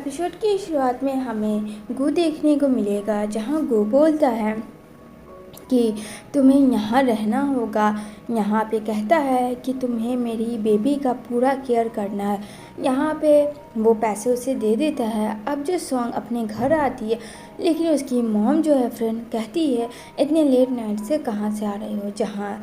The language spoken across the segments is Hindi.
एपिसोड की शुरुआत में हमें गू देखने को मिलेगा, जहां गू बोलता है कि तुम्हें यहाँ रहना होगा। यहाँ पे कहता है कि तुम्हें मेरी बेबी का पूरा केयर करना है। यहाँ पे वो पैसे उसे दे देता है। अब जो सॉन्ग अपने घर आती है, लेकिन उसकी मॉम जो है फ्रेंड कहती है इतने लेट नाइट से कहाँ से आ रही हो। जहाँ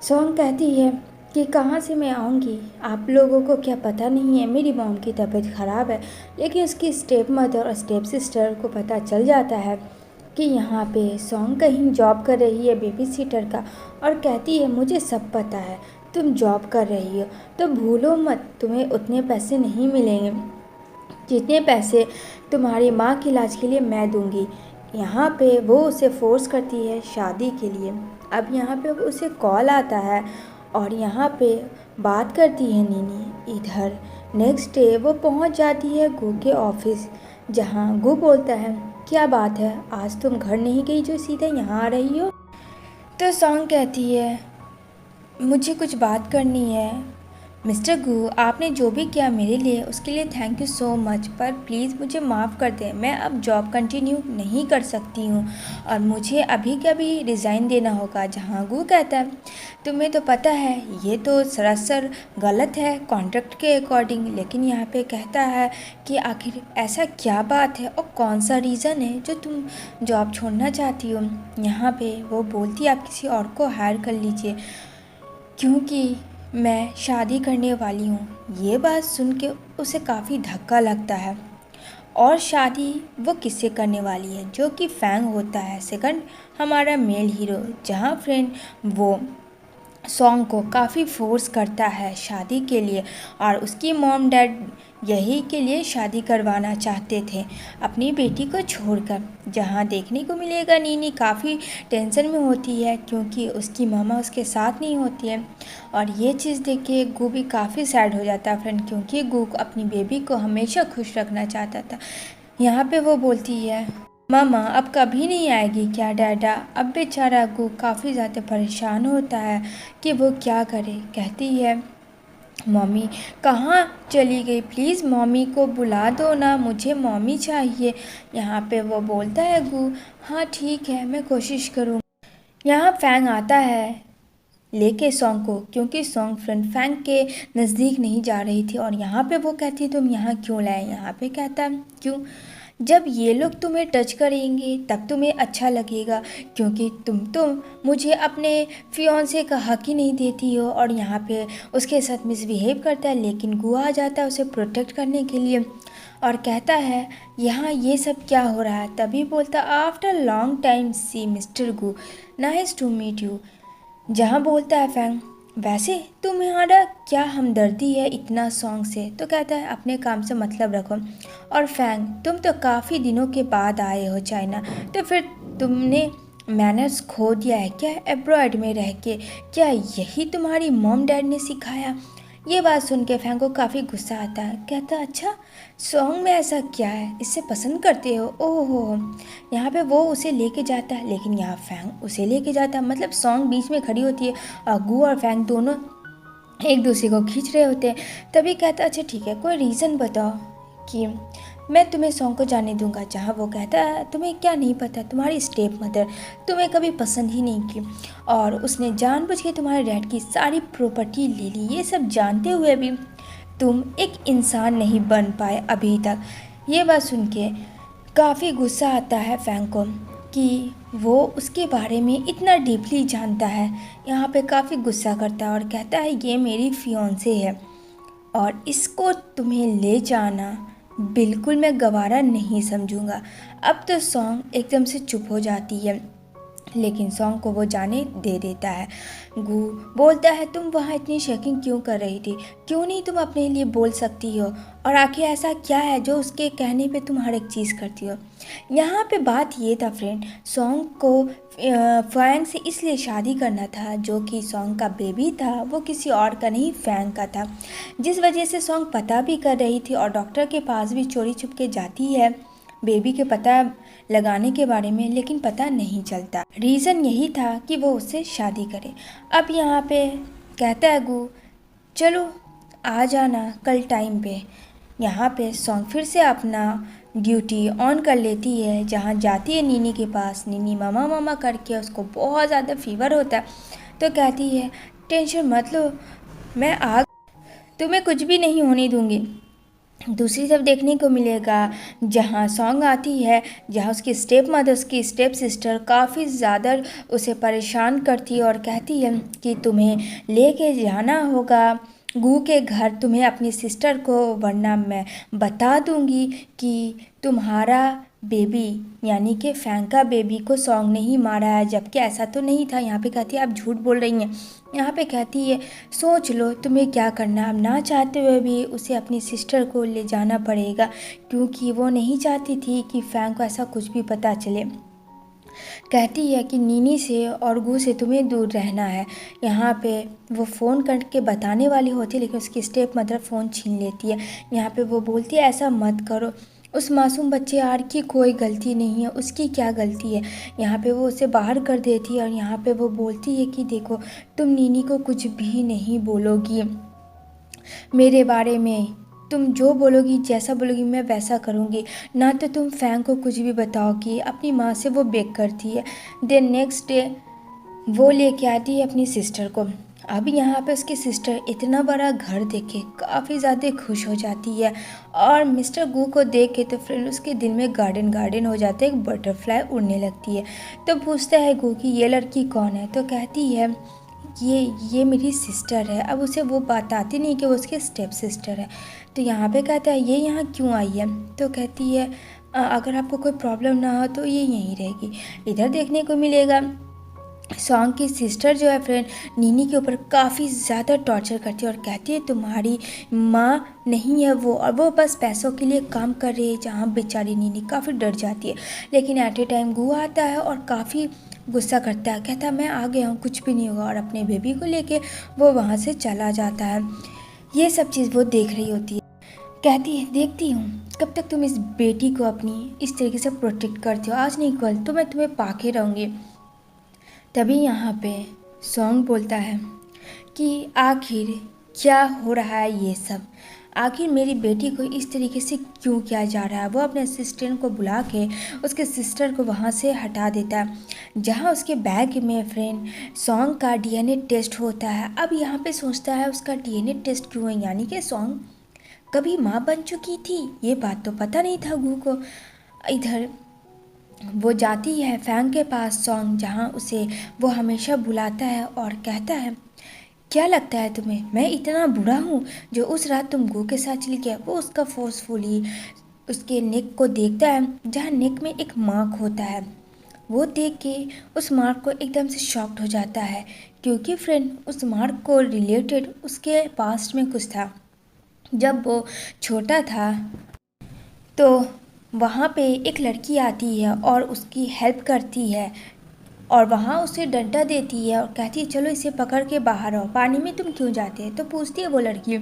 सॉन्ग कहती है कि कहाँ से मैं आऊँगी, आप लोगों को क्या पता नहीं है मेरी मॉम की तबीयत ख़राब है। लेकिन उसकी स्टेप मदर और स्टेप सिस्टर को पता चल जाता है कि यहाँ पे सॉन्ग कहीं जॉब कर रही है बेबी सीटर का, और कहती है मुझे सब पता है, तुम जॉब कर रही हो तो भूलो मत तुम्हें उतने पैसे नहीं मिलेंगे जितने पैसे तुम्हारी माँ के इलाज के लिए मैं दूंगी। यहाँ पे वो उसे फोर्स करती है शादी के लिए। अब यहाँ पे उसे कॉल आता है और यहाँ पे बात करती है नीनी। इधर नेक्स्ट डे वो पहुँच जाती है गू के ऑफिस, जहाँ गू बोलता है क्या बात है, आज तुम घर नहीं गई जो सीधे यहाँ आ रही हो। तो सॉन्ग कहती है मुझे कुछ बात करनी है मिस्टर गू, आपने जो भी किया मेरे लिए उसके लिए थैंक यू सो मच, पर प्लीज़ मुझे माफ़ कर दें, मैं अब जॉब कंटिन्यू नहीं कर सकती हूँ और मुझे अभी के अभी रिज़ाइन देना होगा। जहाँ गू कहता है तुम्हें तो पता है ये तो सरासर गलत है कॉन्ट्रैक्ट के अकॉर्डिंग। लेकिन यहाँ पे कहता है कि आखिर ऐसा क्या बात है और कौन सा रीज़न है जो तुम जॉब छोड़ना चाहती हो। यहाँ पे वो बोलती है आप किसी और को हायर कर लीजिए क्योंकि मैं शादी करने वाली हूँ। ये बात सुन के उसे काफ़ी धक्का लगता है। और शादी वो किससे करने वाली है, जो कि फैंग होता है सेकंड हमारा मेल हीरो। जहाँ फ्रेंड वो सॉन्ग को काफ़ी फोर्स करता है शादी के लिए, और उसकी मॉम डैड यही के लिए शादी करवाना चाहते थे अपनी बेटी को छोड़कर। जहाँ देखने को मिलेगा नीनी काफ़ी टेंशन में होती है क्योंकि उसकी मामा उसके साथ नहीं होती है। और ये चीज़ देख के गू भी काफ़ी सैड हो जाता है फ्रेंड, क्योंकि गू अपनी बेबी को हमेशा खुश रखना चाहता था। यहाँ पे वो बोलती है मामा अब कभी नहीं आएगी क्या डैडा। अब बेचारा गू काफ़ी ज़्यादा परेशान होता है कि वो क्या करे। कहती है मम्मी कहाँ चली गई, प्लीज़ मम्मी को बुला दो ना, मुझे मम्मी चाहिए। यहाँ पे वो बोलता है गू हाँ ठीक है मैं कोशिश करूँ। यहाँ फैंग आता है लेके सॉन्ग को, क्योंकि सॉन्ग फ्रेंड फैंग के नज़दीक नहीं जा रही थी। और यहाँ पे वो कहती है तुम यहाँ क्यों लाए। यहाँ पे कहता है क्यों, जब ये लोग तुम्हें टच करेंगे तब तुम्हें अच्छा लगेगा, क्योंकि तुम तो मुझे अपने फियांसे का हक ही नहीं देती हो। और यहाँ पे उसके साथ मिसबिहेव करता है, लेकिन गू आ जाता है उसे प्रोटेक्ट करने के लिए और कहता है यहाँ ये सब क्या हो रहा है। तभी बोलता after long time see mister गू, नाइस टू मीट यू। जहाँ बोलता है फैंग वैसे तुम्हारा क्या हमदर्दी है इतना सॉन्ग से। तो कहता है अपने काम से मतलब रखो। और फैंग तुम तो काफ़ी दिनों के बाद आए हो चाइना, तो फिर तुमने मैनर्स खो दिया है क्या एब्रॉयड में रह के, क्या यही तुम्हारी मॉम डैड ने सिखाया। ये बात सुन के फैंग को काफ़ी गुस्सा आता है। कहता अच्छा सॉन्ग में ऐसा क्या है, इससे पसंद करते हो ओहो। यहाँ पे वो उसे लेके जाता है, लेकिन यहाँ फैंग उसे लेके जाता है, मतलब सॉन्ग बीच में खड़ी होती है और गू और फैंग दोनों एक दूसरे को खींच रहे होते हैं। तभी कहता अच्छा ठीक है कोई रीज़न बताओ कि मैं तुम्हें सॉन्ग को जाने दूंगा। जहाँ वो कहता है तुम्हें क्या नहीं पता, तुम्हारी स्टेप मदर तुम्हें कभी पसंद ही नहीं की और उसने जानबूझ के तुम्हारे डैड की सारी प्रॉपर्टी ले ली। ये सब जानते हुए भी तुम एक इंसान नहीं बन पाए अभी तक। ये बात सुन के काफ़ी गुस्सा आता है फैंग को कि वो उसके बारे में इतना डीपली जानता है। यहाँ पे काफ़ी गुस्सा करता है और कहता है ये मेरी फियांसे है और इसको तुम्हें ले जाना बिल्कुल मैं गवारा नहीं समझूंगा। अब तो सॉन्ग एकदम से चुप हो जाती है, लेकिन सॉन्ग को वो जाने दे देता है। गू बोलता है तुम वहाँ इतनी शेकिंग क्यों कर रही थी, क्यों नहीं तुम अपने लिए बोल सकती हो, और आखिर ऐसा क्या है जो उसके कहने पे तुम हर एक चीज़ करती हो। यहाँ पे बात ये था फ्रेंड, सॉन्ग को फैंग से इसलिए शादी करना था जो कि सॉन्ग का बेबी था वो किसी और का नहीं फैंग का था, जिस वजह से सॉन्ग पता भी कर रही थी और डॉक्टर के पास भी चोरी छुप के जाती है बेबी के पता लगाने के बारे में, लेकिन पता नहीं चलता। रीज़न यही था कि वो उससे शादी करे। अब यहाँ पे कहता है गू चलो आ जाना कल टाइम पे। यहाँ पे सॉन्ग फिर से अपना ड्यूटी ऑन कर लेती है, जहाँ जाती है नीनी के पास। नीनी मामा मामा करके उसको बहुत ज़्यादा फीवर होता है, तो कहती है टेंशन मत लो, मैं आ तुम्हें कुछ भी नहीं होने दूंगी। दूसरी तरफ देखने को मिलेगा जहाँ सॉन्ग आती है, जहाँ उसकी स्टेप मदर, उसकी स्टेप सिस्टर काफ़ी ज़्यादा उसे परेशान करती है और कहती है कि तुम्हें लेके जाना होगा गू के घर, तुम्हें अपनी सिस्टर को, वरना मैं बता दूंगी कि तुम्हारा बेबी यानी कि फैंग का बेबी को सॉन्ग नहीं मारा है, जबकि ऐसा तो नहीं था। यहाँ पे कहती है आप झूठ बोल रही हैं। यहाँ पे कहती है सोच लो तुम्हें क्या करना है। अब ना चाहते हुए भी उसे अपनी सिस्टर को ले जाना पड़ेगा, क्योंकि वो नहीं चाहती थी कि फैंग को ऐसा कुछ भी पता चले। कहती है कि नीनी से और गू से तुम्हें दूर रहना है। यहाँ पे वो फ़ोन करके बताने वाली होती है, लेकिन उसकी स्टेप मदर फ़ोन छीन लेती है। यहाँ पे वो बोलती है ऐसा मत करो, उस मासूम बच्चे आर की कोई गलती नहीं है, उसकी क्या गलती है। यहाँ पे वो उसे बाहर कर देती है और यहाँ पे वो बोलती है कि देखो तुम नीनी को कुछ भी नहीं बोलोगी मेरे बारे में, तुम जो बोलोगी, जैसा बोलोगी मैं वैसा करूँगी, ना तो तुम फैंग को कुछ भी बताओगी। अपनी माँ से वो बेग करती है। देन नेक्स्ट डे वो लेके आती है अपनी सिस्टर को। अब यहाँ पे उसकी सिस्टर इतना बड़ा घर देख के काफ़ी ज़्यादा खुश हो जाती है, और मिस्टर गू को देख के तो फ्रेंड उसके दिल में गार्डन गार्डन हो जाता है, एक बटरफ्लाई उड़ने लगती है। तो पूछता है गू कि ये लड़की कौन है, तो कहती है ये मेरी सिस्टर है। अब उसे वो बताती नहीं कि वो उसकी स्टेप सिस्टर है। तो यहाँ पे कहता है ये यहाँ क्यों आई है, तो कहती है अगर आपको कोई प्रॉब्लम ना हो तो ये यहीं रहेगी। इधर देखने को मिलेगा सॉन्ग की सिस्टर जो है फ्रेंड नीनी के ऊपर काफ़ी ज़्यादा टॉर्चर करती है और कहती है तुम्हारी माँ नहीं है वो, और वो बस पैसों के लिए काम कर रही है। जहाँ बेचारी नीनी काफ़ी डर जाती है, लेकिन एट ए टाइम गू आता है और काफ़ी गुस्सा करता है, कहता है मैं आ गया हूँ, कुछ भी नहीं होगा, और अपने बेबी को लेके वो वहाँ से चला जाता है। ये सब चीज़ वो देख रही होती है। कहती है देखती हूँ कब तक तुम इस बेटी को अपनी इस तरीके से प्रोटेक्ट करती हो, आज नहीं कल तो मैं तुम्हें पाके रहूँगी। तभी यहाँ पे सॉन्ग बोलता है कि आखिर क्या हो रहा है ये सब, आखिर मेरी बेटी को इस तरीके से क्यों किया जा रहा है। वो अपने असिस्टेंट को बुला के उसके सिस्टर को वहाँ से हटा देता है, जहाँ उसके बैग में फ्रेंड सॉन्ग का डीएनए टेस्ट होता है। अब यहाँ पे सोचता है उसका डीएनए टेस्ट क्यों है, यानी कि सॉन्ग कभी माँ बन चुकी थी, ये बात तो पता नहीं था गू को। इधर वो जाती है फैंग के पास सॉन्ग, जहाँ उसे वो हमेशा बुलाता है और कहता है क्या लगता है तुम्हें मैं इतना बुरा हूँ जो उस रात तुम गो के साथ चली गया। वो उसका फोर्सफुली उसके नेक को देखता है, जहाँ नेक में एक मार्क होता है। वो देख के उस मार्क को एकदम से शॉक्ड हो जाता है, क्योंकि फ्रेंड उस मार्क को रिलेटेड उसके पास्ट में कुछ था। जब वो छोटा था तो वहाँ पे एक लड़की आती है और उसकी हेल्प करती है, और वहाँ उसे डंडा देती है और कहती है चलो इसे पकड़ के बाहर आओ, पानी में तुम क्यों जाते हो। तो पूछती है वो लड़की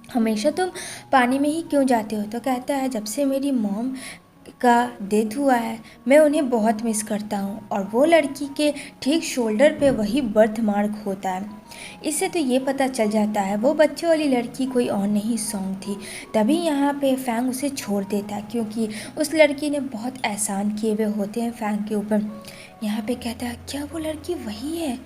हमेशा तुम पानी में ही क्यों जाते हो, तो कहता है जब से मेरी मॉम का डेथ हुआ है मैं उन्हें बहुत मिस करता हूँ। और वो लड़की के ठीक शोल्डर पे वही बर्थ मार्क होता है। इससे तो ये पता चल जाता है वो बच्चे वाली लड़की कोई और नहीं सॉन्ग थी। तभी यहाँ पे फैंग उसे छोड़ देता है, क्योंकि उस लड़की ने बहुत एहसान किए हुए होते हैं फैंग के ऊपर। यहाँ पे कहता है क्या वो लड़की वही है,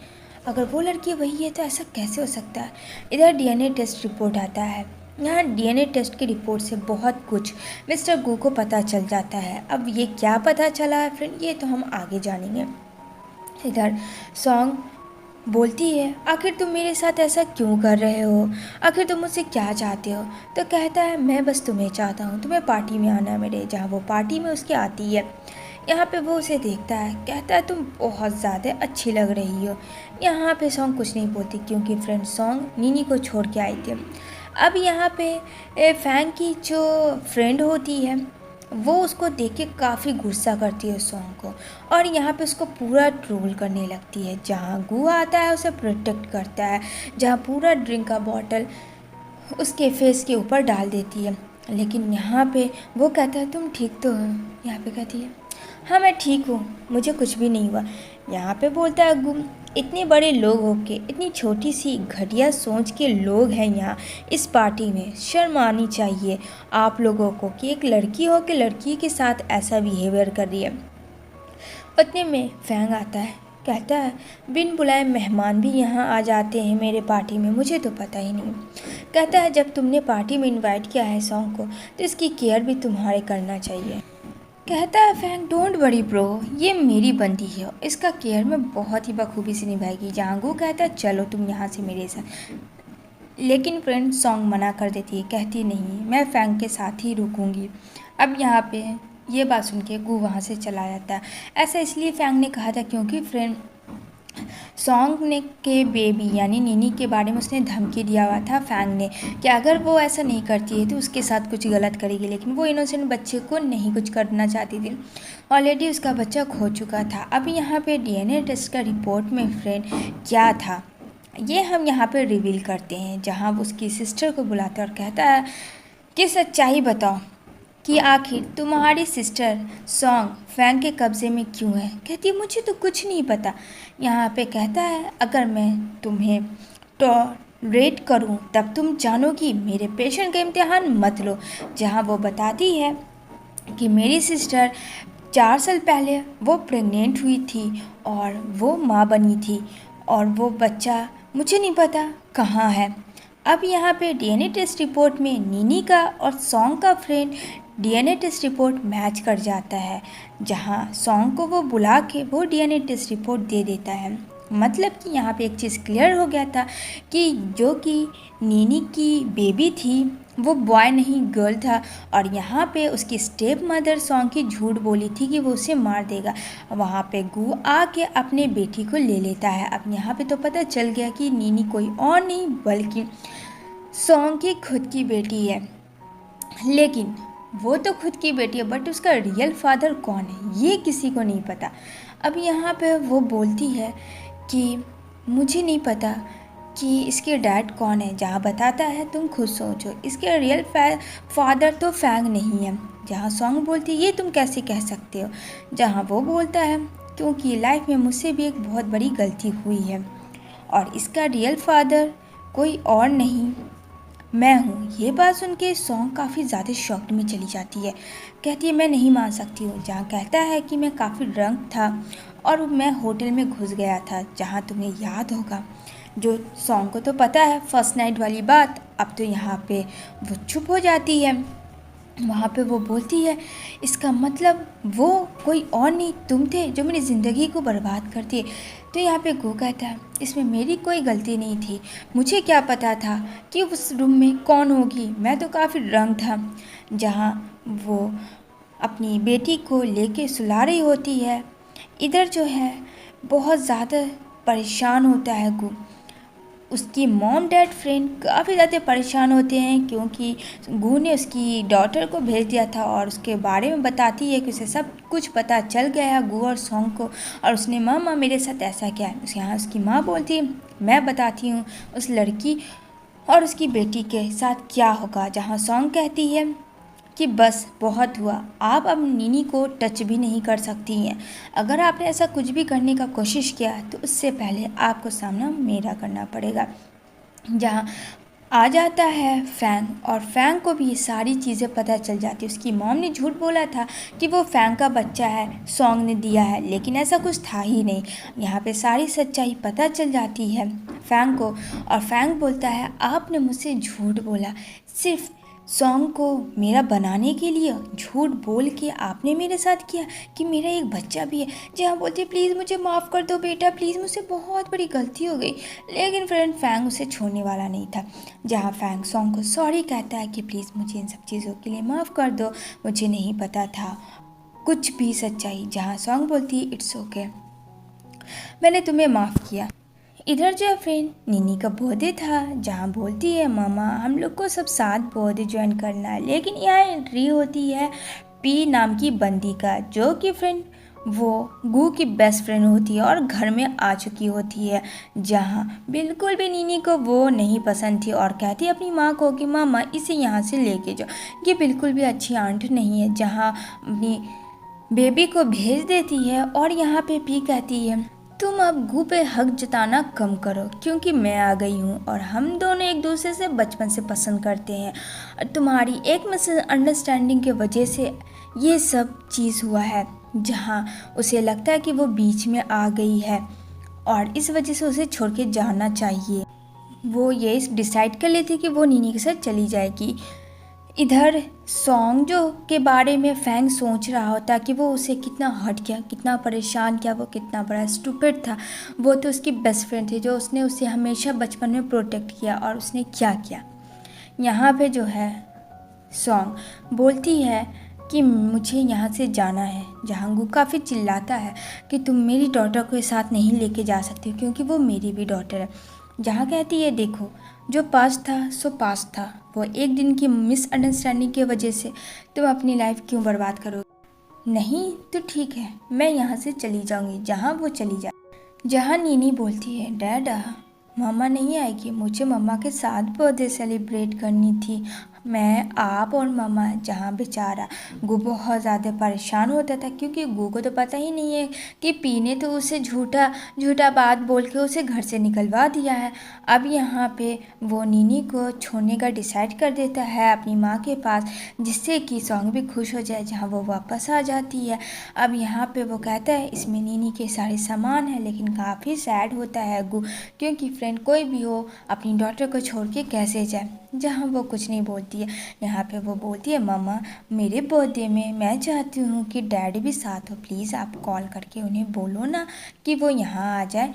अगर वो लड़की वही है तो ऐसा कैसे हो सकता है। इधर डीएनए टेस्ट रिपोर्ट आता है। यहाँ डीएनए टेस्ट की रिपोर्ट से बहुत कुछ मिस्टर गू को पता चल जाता है। अब ये क्या पता चला है फ्रेंड, ये तो हम आगे जानेंगे। इधर सॉन्ग बोलती है आखिर तुम मेरे साथ ऐसा क्यों कर रहे हो, आखिर तुम मुझसे क्या चाहते हो। तो कहता है मैं बस तुम्हें चाहता हूँ, तुम्हें पार्टी में आना है मेरे। जहाँ वो पार्टी में उसकी आती है, यहाँ पे वो उसे देखता है, कहता है तुम बहुत ज़्यादा अच्छी लग रही हो। यहाँ पे सॉन्ग कुछ नहीं बोलती, क्योंकि फ्रेंड सॉन्ग नीनी को छोड़ के आई थी। अब यहाँ पे फैंग की जो फ्रेंड होती है वो उसको देख के काफ़ी गुस्सा करती है सॉन्ग को, और यहाँ पे उसको पूरा ट्रोल करने लगती है। जहाँ गू आता है उसे प्रोटेक्ट करता है, जहाँ पूरा ड्रिंक का बॉटल उसके फेस के ऊपर डाल देती है। लेकिन यहाँ पे वो कहता है तुम ठीक तो हो। यहाँ पे कहती है हाँ मैं ठीक हूँ, मुझे कुछ भी नहीं हुआ। यहाँ पे बोलता है गू इतने बड़े लोग होके इतनी छोटी सी घटिया सोच के लोग हैं यहाँ इस पार्टी में। शर्म आनी चाहिए आप लोगों को कि एक लड़की हो के लड़की के साथ ऐसा बिहेवियर कर रही है। उतने में फैंग आता है, कहता है बिन बुलाए मेहमान भी यहाँ आ जाते हैं मेरे पार्टी में, मुझे तो पता ही नहीं। कहता है जब तुमने पार्टी में इनवाइट किया है सॉन्ग को तो इसकी केयर भी तुम्हारे करना चाहिए। कहता है फैंग डोंट वरी ब्रो, ये मेरी बंदी है, इसका केयर मैं बहुत ही बखूबी से निभाएगी। जांगू कहता है चलो तुम यहाँ से मेरे साथ, लेकिन फ्रेंड सॉन्ग मना कर देती है, कहती नहीं मैं फैंग के साथ ही रुकूंगी। अब यहाँ पे ये बात सुन के गू वहाँ से चला जाता है। ऐसा इसलिए फैंग ने कहा था क्योंकि फ्रेंड सॉन्ग ने के बेबी यानी नीनी के बारे में उसने धमकी दिया हुआ था फैंग ने कि अगर वो ऐसा नहीं करती है तो उसके साथ कुछ गलत करेगी, लेकिन वो इनोसेंट बच्चे को नहीं कुछ करना चाहती थी। ऑलरेडी उसका बच्चा खो चुका था। अब यहाँ पे डीएनए टेस्ट का रिपोर्ट में फ्रेंड क्या था ये हम यहाँ पे रिवील करते हैं, जहाँ वो उसकी सिस्टर को बुलाता है और कहता है कि सच्चाई बताओ कि आखिर तुम्हारी सिस्टर सॉन्ग फैंग के कब्ज़े में क्यों है। कहती है मुझे तो कुछ नहीं पता। यहाँ पे कहता है अगर मैं तुम्हें टॉलरेट करूँ तब तुम जानोगी, मेरे पेशेंट का इम्तिहान मत लो। जहाँ वो बताती है कि मेरी सिस्टर 4 साल पहले वो प्रेग्नेंट हुई थी और वो माँ बनी थी और वो बच्चा मुझे नहीं पता कहाँ है। अब यहाँ पे डीएनए टेस्ट रिपोर्ट में नीनी का और सॉन्ग का friend DNA test report match कर जाता है, जहाँ सॉन्ग को वो बुला के वो डीएनए टेस्ट रिपोर्ट दे देता है। मतलब कि यहाँ पे एक चीज़ क्लियर हो गया था कि जो कि नीनी की बेबी थी वो बॉय नहीं गर्ल था, और यहाँ पे उसकी स्टेप मदर सॉन्ग की झूठ बोली थी कि वो उसे मार देगा। वहाँ पे गू आके अपने बेटी को ले लेता है। अब यहाँ पे तो पता चल गया कि नीनी कोई और नहीं बल्कि सॉन्ग की खुद की बेटी है। लेकिन वो तो खुद की बेटी है बट उसका रियल फादर कौन है ये किसी को नहीं पता। अब यहाँ पे वो बोलती है कि मुझे नहीं पता कि इसके डैड कौन है, जहाँ बताता है तुम खुद सोचो इसके रियल फादर तो फैंग नहीं है। जहाँ सॉन्ग बोलती है ये तुम कैसे कह सकते हो, जहाँ वो बोलता है क्योंकि लाइफ में मुझसे भी एक बहुत बड़ी गलती हुई है और इसका रियल फादर कोई और नहीं मैं हूँ। ये बात सुन के सॉन्ग काफ़ी ज़्यादा शॉक्ड में चली जाती है, कहती है मैं नहीं मान सकती हूँ। जहाँ कहता है कि मैं काफ़ी ड्रंक था और मैं होटल में घुस गया था, जहाँ तुम्हें याद होगा जो सॉन्ग को तो पता है फर्स्ट नाइट वाली बात। अब तो यहाँ पे वो चुप हो जाती है। वहाँ पे वो बोलती है इसका मतलब वो कोई और नहीं तुम थे जो मेरी ज़िंदगी को बर्बाद करती है। तो यहाँ पे गो कहता है इसमें मेरी कोई गलती नहीं थी, मुझे क्या पता था कि उस रूम में कौन होगी, मैं तो काफ़ी ड्रंक था। जहाँ वो अपनी बेटी को लेके सुला रही होती है, इधर जो है बहुत ज़्यादा परेशान होता है गो। उसकी मॉम डैड फ्रेंड काफ़ी ज़्यादा परेशान होते हैं क्योंकि गू ने उसकी डॉटर को भेज दिया था और उसके बारे में बताती है कि उसे सब कुछ पता चल गया है गू और सॉन्ग को, और उसने मामा मेरे साथ ऐसा क्या है। यहाँ उसकी माँ बोलती है मैं बताती हूँ उस लड़की और उसकी बेटी के साथ क्या होगा। जहाँ सॉन्ग कहती है कि बस बहुत हुआ, आप अब नीनी को टच भी नहीं कर सकती हैं। अगर आपने ऐसा कुछ भी करने का कोशिश किया तो उससे पहले आपको सामना मेरा करना पड़ेगा। जहाँ आ जाता है फैंग और फैंग को भी ये सारी चीज़ें पता चल जाती है। उसकी मॉम ने झूठ बोला था कि वो फैंग का बच्चा है, सॉन्ग ने दिया है, लेकिन ऐसा कुछ था ही नहीं। यहाँ पे सारी सच्चाई पता चल जाती है फैंग को और फैंग बोलता है आपने मुझसे झूठ बोला, सिर्फ सॉन्ग को मेरा बनाने के लिए झूठ बोल के आपने मेरे साथ किया कि मेरा एक बच्चा भी है। जहाँ बोलती है प्लीज़ मुझे माफ़ कर दो बेटा, प्लीज़ मुझसे बहुत बड़ी गलती हो गई। लेकिन फ्रेंड फैंग उसे छोड़ने वाला नहीं था। जहाँ फैंग सॉन्ग को सॉरी कहता है कि प्लीज़ मुझे इन सब चीज़ों के लिए माफ़ कर दो, मुझे नहीं पता था कुछ भी सच्चाई। जहाँ सॉन्ग बोलती है इट्स ओके, मैंने तुम्हें माफ़ किया। इधर जो फ्रेंड नीनी का बर्थडे था, जहाँ बोलती है मामा हम लोग को सब साथ बर्थडे ज्वाइन करना है, लेकिन यहाँ एंट्री होती है पी नाम की बंदी का, जो कि फ्रेंड वो गू की बेस्ट फ्रेंड होती है और घर में आ चुकी होती है। जहाँ बिल्कुल भी नीनी को वो नहीं पसंद थी और कहती है अपनी माँ को कि मामा इसे यहाँ से लेके जाओ, ये बिल्कुल भी अच्छी आंट नहीं है। जहाँ अपनी बेबी को भेज देती है और यहाँ पे पी कहती है तुम अब गू पे हक जताना कम करो क्योंकि मैं आ गई हूँ और हम दोनों एक दूसरे से बचपन से पसंद करते हैं और तुम्हारी एक मिसअंडरस्टैंडिंग की वजह से ये सब चीज़ हुआ है, जहाँ उसे लगता है कि वो बीच में आ गई है और इस वजह से उसे छोड़ के जाना चाहिए। वो ये डिसाइड कर लेती कि वो नीनी के साथ चली जाएगी। इधर सॉन्ग जो के बारे में फैंग सोच रहा होता कि वो उसे कितना हर्ट किया, कितना परेशान किया, वो कितना बड़ा स्टूपिड था। वो तो उसकी बेस्ट फ्रेंड थी जो उसने उसे हमेशा बचपन में प्रोटेक्ट किया और उसने क्या किया। यहाँ पे जो है सॉन्ग बोलती है कि मुझे यहाँ से जाना है। जहांगू काफ़ी चिल्लाता है कि तुम मेरी डॉटर को साथ नहीं लेके जा सकती क्योंकि वो मेरी भी डॉटर है। जहाँ कहती है देखो जो पास था सो पास था, वो एक दिन की मिसअंडरस्टैंडिंग की वजह से तुम अपनी लाइफ क्यों बर्बाद करोगे। नहीं तो ठीक है, मैं यहाँ से चली जाऊँगी जहाँ वो चली जाए। जहाँ नीनी बोलती है डैडा मम्मा नहीं आएगी, मुझे मम्मा के साथ बर्थडे सेलिब्रेट करनी थी, मैं आप और मम्मा। जहाँ बेचारा गू बहुत ज़्यादा परेशान होता था क्योंकि गू को तो पता ही नहीं है कि पी ने तो उसे झूठा बात बोल के उसे घर से निकलवा दिया है। अब यहाँ पे वो नीनी को छोड़ने का डिसाइड कर देता है अपनी माँ के पास, जिससे कि सॉन्ग भी खुश हो जाए, जहाँ वो वापस आ जाती है। अब यहाँ पे वो कहता है इसमें नीनी के सारे सामान हैं, लेकिन काफ़ी सैड होता है गू क्योंकि फ्रेंड कोई भी हो अपनी डॉटर को छोड़ के कैसे जाए। जहाँ वो कुछ नहीं बोलती है। यहाँ पे वो बोलती है मम्मा मेरे बर्थडे में मैं चाहती हूँ कि डैडी भी साथ हो, प्लीज़ आप कॉल करके उन्हें बोलो ना कि वो यहाँ आ जाए।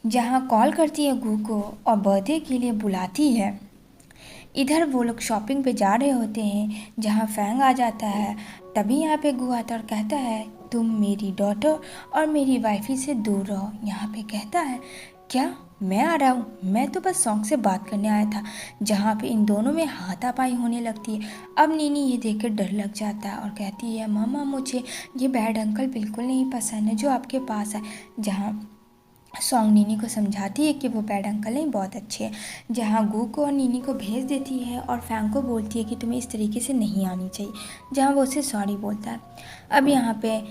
जहाँ कॉल करती है गू को और बर्थडे के लिए बुलाती है। इधर वो लोग शॉपिंग पे जा रहे होते हैं, जहाँ फैंग आ जाता है। तभी यहाँ पे गू आता और कहता है तुम मेरी डॉटर और मेरी वाइफी से दूर रहो। यहाँ पे कहता है क्या मैं आ रहा हूँ, मैं तो बस सॉन्ग से बात करने आया था। जहाँ पे इन दोनों में हाथापाई होने लगती है। अब नीनी ये देख कर डर लग जाता है और कहती है मामा मुझे ये बैड अंकल बिल्कुल नहीं पसंद है जो आपके पास है। जहाँ सॉन्ग नीनी को समझाती है कि वो बैड अंकल नहीं बहुत अच्छे हैं। जहाँ गू को और नीनी को भेज देती है और फैंग को बोलती है कि तुम्हें इस तरीके से नहीं आनी चाहिए। जहाँ वो उसे सॉरी बोलता है। अब यहाँ पे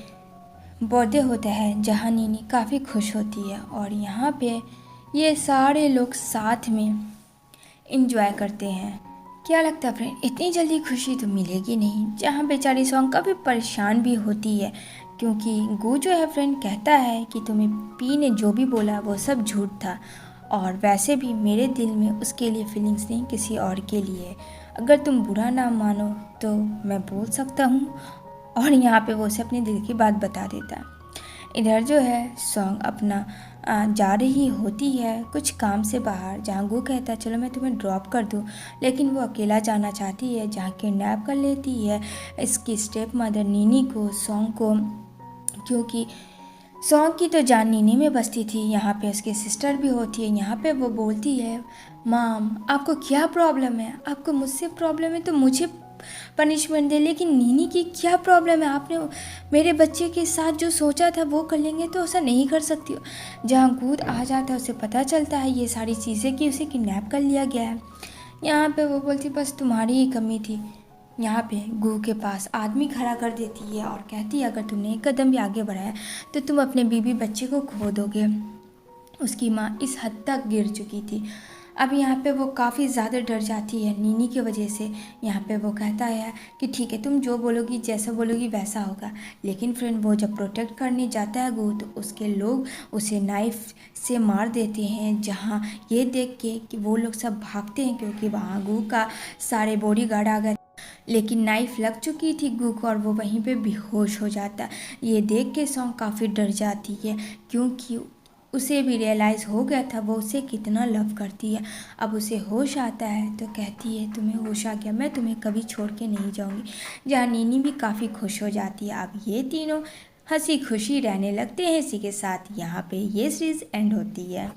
बर्थडे होता है जहाँ नीनी काफ़ी खुश होती है और यहाँ पे ये सारे लोग साथ में इंजॉय करते हैं। क्या लगता है फ्रेंड, इतनी जल्दी खुशी तो मिलेगी नहीं। जहाँ बेचारी सॉन्ग काफ़ी परेशान भी होती है क्योंकि गू जो है फ्रेंड कहता है कि तुम्हें पी ने जो भी बोला वो सब झूठ था और वैसे भी मेरे दिल में उसके लिए फीलिंग्स नहीं किसी और के लिए। अगर तुम बुरा ना मानो तो मैं बोल सकता हूँ। और यहाँ पे वो उसे अपने दिल की बात बता देता है। इधर जो है सॉन्ग अपना जा रही होती है कुछ काम से बाहर, जहाँ गू कहता है चलो मैं तुम्हें ड्रॉप कर दूँ, लेकिन वो अकेला जाना चाहती है। जहाँ किडनैप कर लेती है इसकी स्टेप मदर नीनी को, सॉन्ग को, क्योंकि सॉन्ग की तो जान नीनी में बसती थी। यहाँ पे उसकी सिस्टर भी होती है। यहाँ पे वो बोलती है माम आपको क्या प्रॉब्लम है, आपको मुझसे प्रॉब्लम है तो मुझे पनिशमेंट दे, लेकिन नीनी की क्या प्रॉब्लम है, आपने मेरे बच्चे के साथ जो सोचा था वो कर लेंगे तो ऐसा नहीं कर सकती हो। जहाँ गूद आ जाता है उसे पता चलता है ये सारी चीज़ें कि उसे किडनैप कर लिया गया है। यहाँ पे वो बोलती बस तुम्हारी ही कमी थी। यहाँ पे गू के पास आदमी खड़ा कर देती है और कहती है अगर तुमने एक कदम भी आगे बढ़ाया तो तुम अपने बीबी बच्चे को खो दोगे। उसकी माँ इस हद तक गिर चुकी थी। अब यहाँ पे वो काफ़ी ज़्यादा डर जाती है नीनी की वजह से। यहाँ पे वो कहता है कि ठीक है तुम जो बोलोगी जैसा बोलोगी वैसा होगा। लेकिन फ्रेंड वो जब प्रोटेक्ट करने जाता है गू तो उसके लोग उसे नाइफ से मार देते हैं। जहाँ ये देख के कि वो लोग सब भागते हैं क्योंकि वहाँ गू का सारे बॉडीगार्ड आ गए, लेकिन नाइफ लग चुकी थी गू को और वो वहीं पे बेहोश हो जाता है। ये देख के सॉन्ग काफ़ी डर जाती है क्योंकि उसे भी रियलाइज़ हो गया था वो उसे कितना लव करती है। अब उसे होश आता है तो कहती है तुम्हें होश आ गया, मैं तुम्हें कभी छोड़ के नहीं जाऊंगी। जहाँ नीनी भी काफ़ी खुश हो जाती है। अब ये तीनों हंसी खुशी रहने लगते हैं। इसी के साथ यहाँ पे ये सीरीज़ एंड होती है।